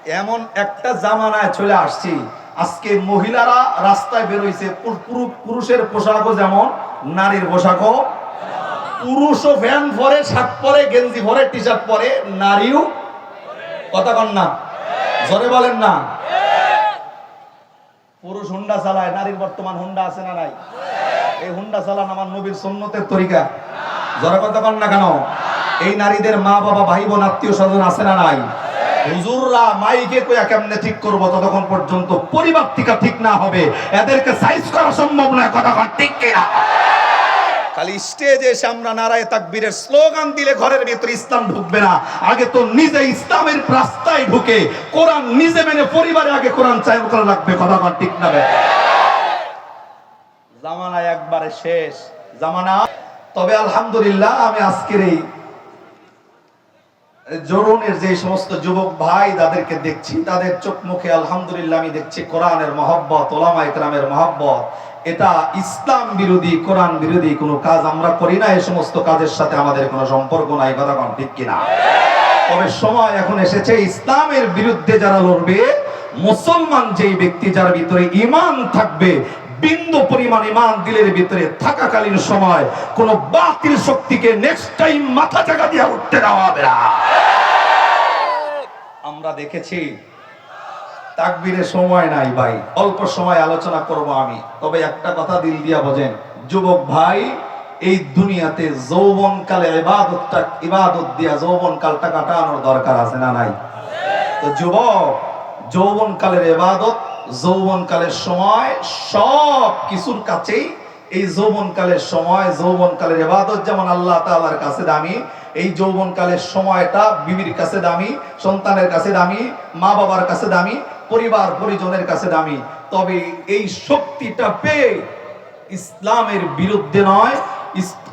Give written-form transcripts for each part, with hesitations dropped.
এমন একটা জামানায় চলে আসছি, আজকে মহিলারা রাস্তায় বেরোইছে, পুরুষের পোশাকও যেমন, নারীর পোশাকও। পুরুষও প্যান্ট পরে, শার্ট পরে, গেঞ্জি পরে, টি শার্ট পরে, নারীও। কথা কন না, জোরে বলেন না। পুরুষ হুন্ডা চালায়, নারীর বর্তমান হুন্ডা আছে না নাই? এই হুন্ডা চালান আমার নবীর সুন্নতের তরিকা। জোরে কথা কন না কেন? এই নারীদের মা বাবা, ভাই বোন, আত্মীয় স্বজন আছে না নাই? হুজুররা মাইকে কইয়া কেমনে ঠিক করব, ততক্ষণ পর্যন্ত পরিবার থেকে ঠিক না হবে, এদেরকে সাইজ করা সম্ভব নয়। কথা কন ঠিক কিনা? খালি স্টেজে এসে আমরা নারায়ে তাকবীরের স্লোগান দিলে ঘরের ভিতরে ইসলাম ঢুকবে না। আগে তো নিজে ইসলামের রাস্তায় ঢুকে কোরআন নিজে মেনে পরিবারে আগে কোরআন চালু করা লাগবে। কথা কন ঠিক না? জামানা একবারে শেষ জামানা। তবে আলহামদুলিল্লাহ, আমি আজকের এই জোরনের যে সমস্ত যুবক ভাই তাদেরকে দেখছি, তাদের চোখ মুখে আলহামদুলিল্লাহ আমি দেখছি কোরআনের মহব্বত, ওলামায়ে কেরামের মহব্বত। এটা ইসলাম বিরোধী, কোরআন বিরোধী কোনো কাজ আমরা করি না। এই সমস্ত কাজের সাথে আমাদের কোনো সম্পর্ক নাই। কথা কোন ঠিক কিনা? তবে সময় এখন এসেছে, ইসলামের বিরুদ্ধে যারা লড়বে, মুসলমান যেই ব্যক্তি যার ভিতরে ঈমান থাকবে, বিন্দু পরিমাণ ঈমান দিলের ভিতরে থাকাকালীন সময় কোন বাতিল শক্তিকে নেক্সট টাইম মাথা চাকা দিয়ে উঠতে দেওয়া হবে না। আমরা দেখেছি তাকবীরের সময় নাই ভাই, অল্প সময় আলোচনা করব আমি। তবে একটা কথা দিল দিয়া বোঝেন, যুবক ভাই, এই দুনিয়াতে যৌবনকালে ইবাদত দিয়া যৌবনকালটা কাটানোর দরকার আছে না নাই? তো যুবক, যৌবনকালের ইবাদত, যৌবনকালের সময় সব কিছুর কাছেই এই যৌবনকালের সময়, যৌবনকালের ইবাদত যেমন আল্লাহ তাআলার কাছে দামি, এই যৌবনকালের সময়টা বিবির কাছে দামি, সন্তানের কাছে দামি, মা বাবার কাছে দামি, পরিবার পরিজনের কাছে দামি। তবে এই শক্তিটা পেয়ে ইসলামের বিরুদ্ধে নয়,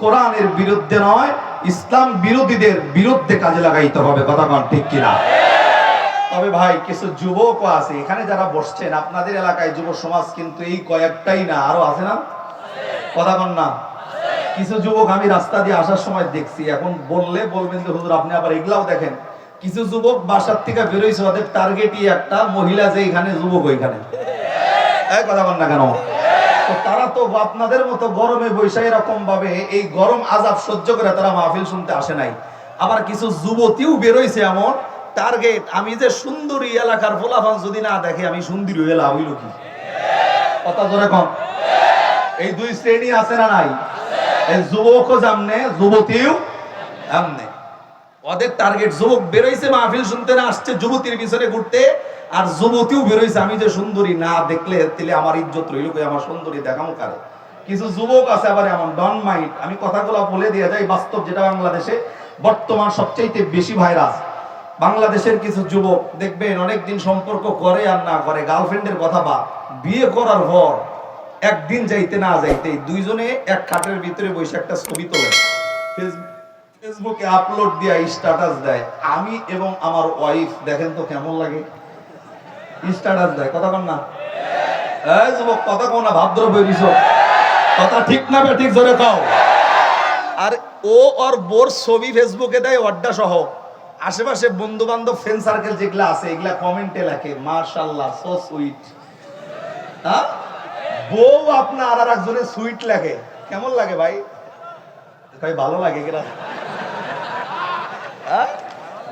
কোরআনের বিরুদ্ধে নয়, ইসলাম বিরোধীদের বিরুদ্ধে কাজে লাগাইতে হবে। কথা বল ঠিক কিনা? তবে ভাই, কিছু যুবকও আছে এখানে যারা বসছেন, আপনাদের এলাকায় যুব সমাজ কিন্তু এই কয়েকটাই না, আরো আছে না? কথা বল না। কিছু যুবক আমি রাস্তা দিয়ে আসার সময় দেখছি, এখন বললে বলবেন যে হুজুর আপনি আবার এগুলাও দেখেন। কিছু যুবক বাসার থেকে বেরোইছে, ওদের টার্গেটই একটা, মহিলা যে এখানে, যুবক ওইখানে। কথা বল না কেন? তো তারা তো আপনাদের মতো গরমে বৈশা এরকম ভাবে এই গরম আযাব সহ্য করে তারা মাহফিল শুনতে আসে নাই। আবার কিছু যুবতীও বেরোইছে এমন টার্গেট, আমি যে সুন্দরী এলাকার ফলাফল যদি না দেখে আমি সুন্দরী হইলা হইল কি? কথা জোরে কম। এই দুই শ্রেণী আছে না নাই? এই যুবকও জামনে, যুবতীও এমনে। ওদের টার্গেট, যুবক বেরোইছে মাহফিল শুনতে না, আসছে যুবতীর পিছনে ঘুরতে, আর যুবতীও বেরোইছে আমি যে সুন্দরী না দেখলে তাহলে আমার ইজ্জত রইল কই, আমার সুন্দরী দেখামো কারে? কিছু যুবক আছে আবার এমন ডন মাইন্ড, আমি কথাগুলো বলে দিয়ে যাই বাস্তব, যেটা বাংলাদেশে বর্তমান সবচাইতে বেশি ভাইরাস। বাংলাদেশের কিছু যুবক দেখবেন অনেকদিন সম্পর্ক করে আর না করে, গার্লফ্রেন্ডের কথা বা বিয়ে করার পর একদিন যাইতে না যাইতে দুইজনে এক খাটের ভিতরে বসে একটা ছবি তোলে, ফেসবুকে আপলোড দিয়া স্ট্যাটাস দেয়, আমি এবং আমার ওয়াইফ, দেখেন তো কেমন লাগে, স্ট্যাটাস দেয়। কথা কন না? এই যুবক কথা কও না, ভাদ্র বইরিস কথা ঠিক না বে ঠিক? জোরে কও। আর ও ওর বোর ছবি ফেসবুকে দেয় অড্ডা সহ, আশেপাশে বন্ধু বান্ধব ফ্রেন্ড সার্কেল যেগুলা আছে এগুলা কমেন্টে লেখে মাশাআল্লাহ সো সুইট। হ্যাঁ, বউ আপনার আর একজনের সুইট লেখে, কেমন লাগে ভাই? ভাই ভালো লাগে কিনা?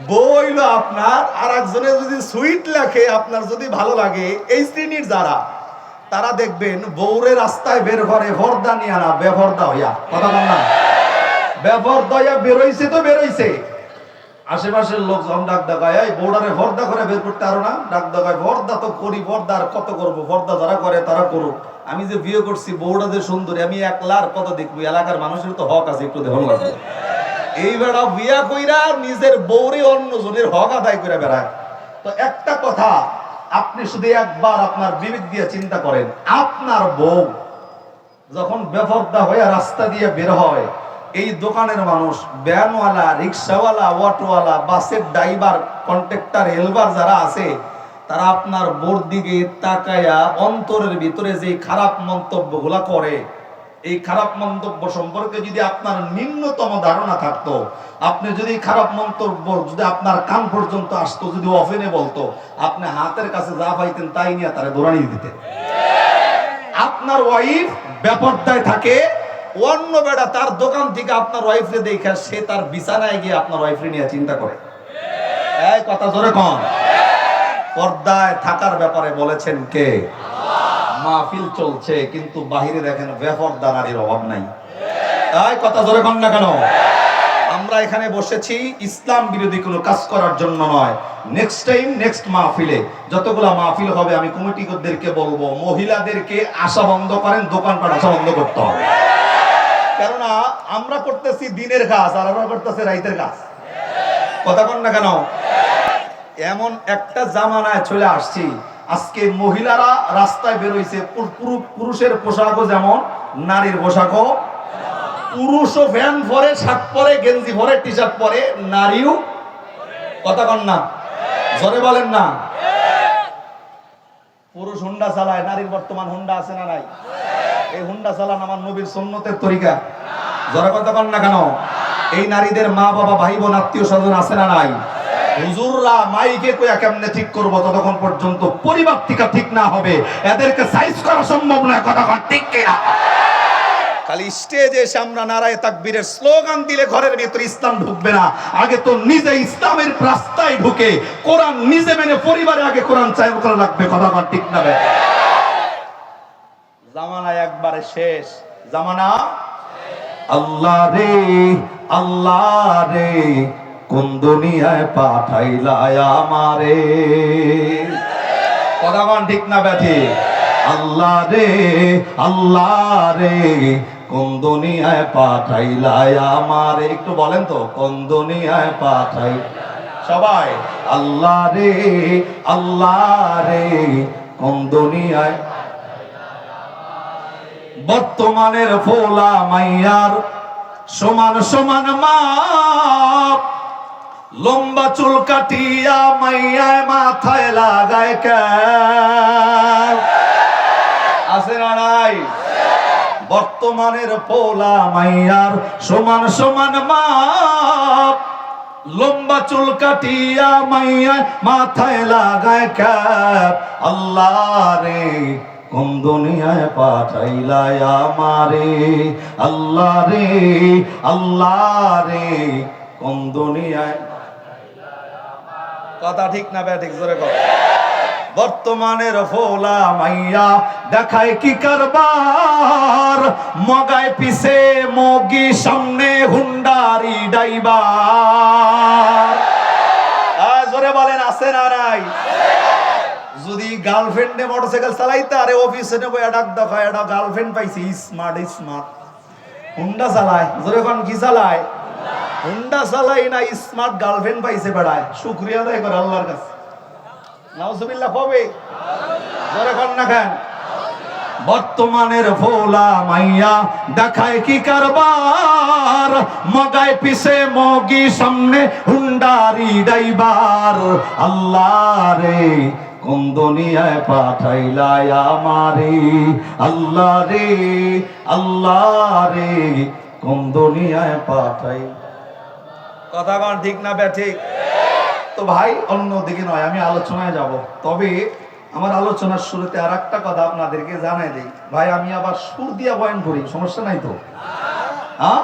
বউ হইলো আপনার, আর একজনের যদি সুইট লেখে আপনার যদি ভালো লাগে, এই শ্রেণীর যারা, তারা দেখবেন বউরে রাস্তায় বের করে পর্দা নিয়ে না, বেপর্দা হইয়া। কথা বল না? বেপর্দা হইয়া বেরোইছে তো বেরোইছে, আশেপাশের লোকজন ডাক ডাকায়, এই বউডারে পর্দা করে বের করতে আরো না, ডাক ডাকায় পর্দা তো করি, পর্দা আর কত করবো, পর্দা যারা করে তারা করুক, আমি যে বিয়ে করছি বউটা যে সুন্দরী, আমি একলা আর কত দেখবো, এলাকার মানুষের তো হক আছে একটু দেখুন লাগবে। এই বেড়া বিয়া কইরা নিজের বউরে অন্যজনের হক আদায় করে বেড়ায়। তো একটা কথা, আপনি শুধু একবার আপনার বিবেক দিয়ে চিন্তা করেন, আপনার বউ যখন বেপর্দা হয়ে রাস্তা দিয়ে বের হয়, এই দোকানের মানুষ, ভ্যানওয়ালা, রিক্সাওয়ালা, অটোওয়ালা, বাসের ড্রাইভার, কন্ট্রাক্টর, হেলপার যারা আছে, তারা আপনার বোর দিকে তাকায়া অন্তরের ভিতরে যে খারাপ মন্তব্যগুলা করে, এই খারাপ মন্তব্য সম্পর্কে যদি আপনার নিম্নতম ধারণা থাকতো, আপনি যদি খারাপ মন্তব্য যদি আপনার কান পর্যন্ত আসতো, যদি অফেনে বলতো, আপনি হাতের কাছে যা পাইতেন তাই নিয়ে তারে দৌড়ানি দিতেন। আপনার ওয়াইফ বেপরদায় থাকে, অন্য বেটা তার দোকান থেকে আপনার ওয়াইফরে দেখে সে তার বিছানায় গিয়ে আপনার ওয়াইফরে নিয়ে চিন্তা করে। এই কথা জোরে কন। পর্দায় থাকার ব্যাপারে বলেছেন কে? মাহফিল চলছে কিন্তু বাহিরে দেখেন বেপরদা নারীর অভাব নাই। এই কথা জোরে কন না কেন? আমরা এখানে বসেছি ইসলাম বিরোধী কোনো কাজ করার জন্য নয়। নেক্সট টাইম নেক্সট মাহফিলে যতগুলা মাহফিল হবে আমি কমিটিদেরকে বলবো মহিলাদেরকে আসা বন্ধ করেন, দোকানপাট আসা বন্ধ করতে হবে। কেননা আমরা করতেছি দিনের কাজ আর আমরা করতেছি রাইতের কাজ। কথা কন না কেন? এমন একটা জামানায় চলে আসছি আজকে মহিলারা রাস্তায় বেরোইছে, পুরুষের পোশাকও যেমন নারীর পোশাকও। পুরুষও প্যান্ট পরে, শার্ট পরে, গেঞ্জি পরে, টি শার্ট পরে, নারীও। কথা কন না, জোরে বলেন না। পুরুষ হুন্ডা চালায়, নারীর বর্তমান হুন্ডা আছে না নাই? এই হুন্ডা চালান আমার নবীর সুন্নতের তরিকা। জোরে কথা কন না কেন? এই নারীদের মা বাবা ভাই বোন আত্মীয় স্বজন আছে না নাই? হুজুররা মাইকে কইয়া কেমনে ঠিক করব, ততক্ষণ পর্যন্ত পরিবার থেকে ঠিক না হবে এদেরকে সাইজ করা সম্ভব নয়। কথা কন ঠিক কিনা? খালি স্টেজে এসে আমরা নারায়ে তাকবীরের স্লোগান দিলে ঘরের ভিতরে ইসলাম ঢুকবে না। আগে তো নিজে ইসলামের রাস্তায় ঢুকে কোরআন নিজে মেনে পরিবারে আগে কোরআন চালু করা লাগবে। কথা কন ঠিক না? জামানা একবারে শেষ, জামানা আল্লাহ রে আল্লাহ রে কোন দুনিয়ায় পাঠাইলা আমারে। কথা কন ঠিক না ব্যাঠি? আল্লাহ রে আল্লাহ রে কোন দুনিয়ায় পাঠাইলা আমারে। একটু বলেন তো, কোন দুনিয়ায় পাঠাই সবাই? আল্লাহ রে আল্লাহ রে কোন দুনিয়ায়। বর্তমানের ফোলা মাইয়ার সমান সমান মাপ, লম্বা চুল কাটিয়া মাইয়ায় মাথায় লাগায় ক্যাপ। আছে না নাই? বর্তমানের পোলা মাইয়ার সমান সমান মাপ, লম্বা চুল কাটিয়া মাইয়ায় মাথায় লাগায় ক্যাপ। আল্লাহ রে কোন দুনিয়ায় পাঠাইলা আমারে। আল্লাহ রে আল্লাহ রে কোন দুনিয়ায়। কথা ঠিক না বে ঠিক? জোরে কর। বর্তমানের ফোলা মাইয়া দেখায় কি কারবার, মগায় পিছে মগি সামনে হুন্ডারি ড্রাইভার। জোরে বলেন আছে না নাই? যদি গার্লফ্রেন্ডে মোটরসাইকেল চালাইতে আরে অফিসে নেবো ডাক দেখায় এটা গার্লফ্রেন্ড পাইছি স্মার্ট স্মার্ট হুন্ডা চালায়। জোরে কোন কি চালায়? হুন্ডা চালাই না, স্মার্ট গার্লফ্রেন্ড পাইছে বেড়ায়। শুকরিয়া আদায় করে আল্লাহর কাছে। নাউজুবিল্লাহ কবে? জোরে কোন না কেন? বর্তমানের ফোলা মাইয়া দেখায় কি কারবার, মগায় পিছে মগি সামনে হুন্ডারি ড্রাইভার। আল্লাহ রে কোন দুনিয়ায় পাঠাইলা আমারে। আল্লাহ রে আল্লাহ রে কোন দুনিয়ায় পাঠাই। কথা কন ঠিক না বে ঠিক? তো ভাই অন্যদিকে নয়, আমি আলোচনায় যাব। তবে আমার আলোচনার শুরুতে আর একটা কথা আপনাদেরকে জানাই দেই। ভাই আমি আবার সুর দিয়া বয়ান করি, সমস্যা নাই তো? হ্যাঁ,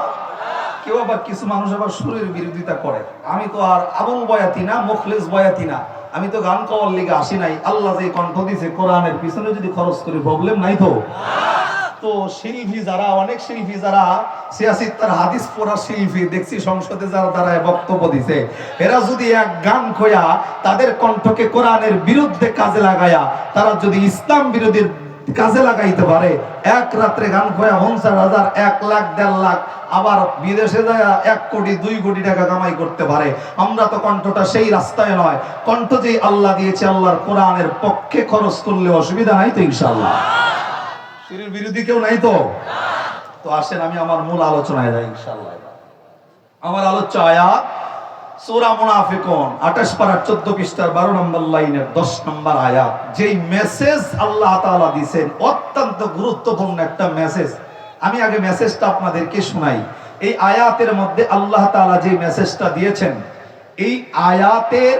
কেউ আবার কিছু মানুষ আবার সুরের বিরোধিতা করে। আমি তো আর আবুল বয়াতি না, মুখলেস বয়াতি না। আমি তো গান কওয়ার লিগে আসি নাই। আল্লাহ যে কণ্ঠ দিছে কোরআনের পিছনে যদি খরচ করি প্রবলেম নাই তো? তো শিল্পী যারা, অনেক শিল্পী যারা সিয়াসিত্তার হাদিস পড়া শিল্পী দেখছি সংসদে যারা দাঁড়ায় বক্তব্য দিছে, এরা যদি এক গান খোয়া তাদের কণ্ঠকে কোরআনের বিরুদ্ধে কাজে লাগায়া তারা যদি ইসলাম বিরোধীর কাজে লাগাইতে পারে, এক রাত্রে গান খোয়া 50,000, 1 লাখ, 1.5 লাখ, আবার বিদেশে যায় 1 কোটি 2 কোটি টাকা কামাই করতে পারে। আমরা তো কণ্ঠটা সেই রাস্তায় নয়। কণ্ঠ যে আল্লাহ দিয়েছে, আল্লাহর কোরআনের পক্ষে খরচ করলে অসুবিধা নাই তো ইনশাআল্লাহ? শিরির বিরোধী কেউ নাই তো? তো আসেন আমি আমার মূল আলোচনায় যাই ইনশাআল্লাহ। আমার আলোচ্য আয়াত সূরা মুনাফিকুন 28 পারা 14 পৃষ্ঠার 12 নম্বর লাইনের 10 নম্বর আয়াত। যেই মেসেজ আল্লাহ তাআলা দিবেন অত্যন্ত গুরুত্বপূর্ণ একটা মেসেজ। আমি আগে মেসেজটা আপনাদেরকে শোনাই। এই আয়াতের মধ্যে আল্লাহ তাআলা যে মেসেজটা দিয়েছেন, এই আয়াতের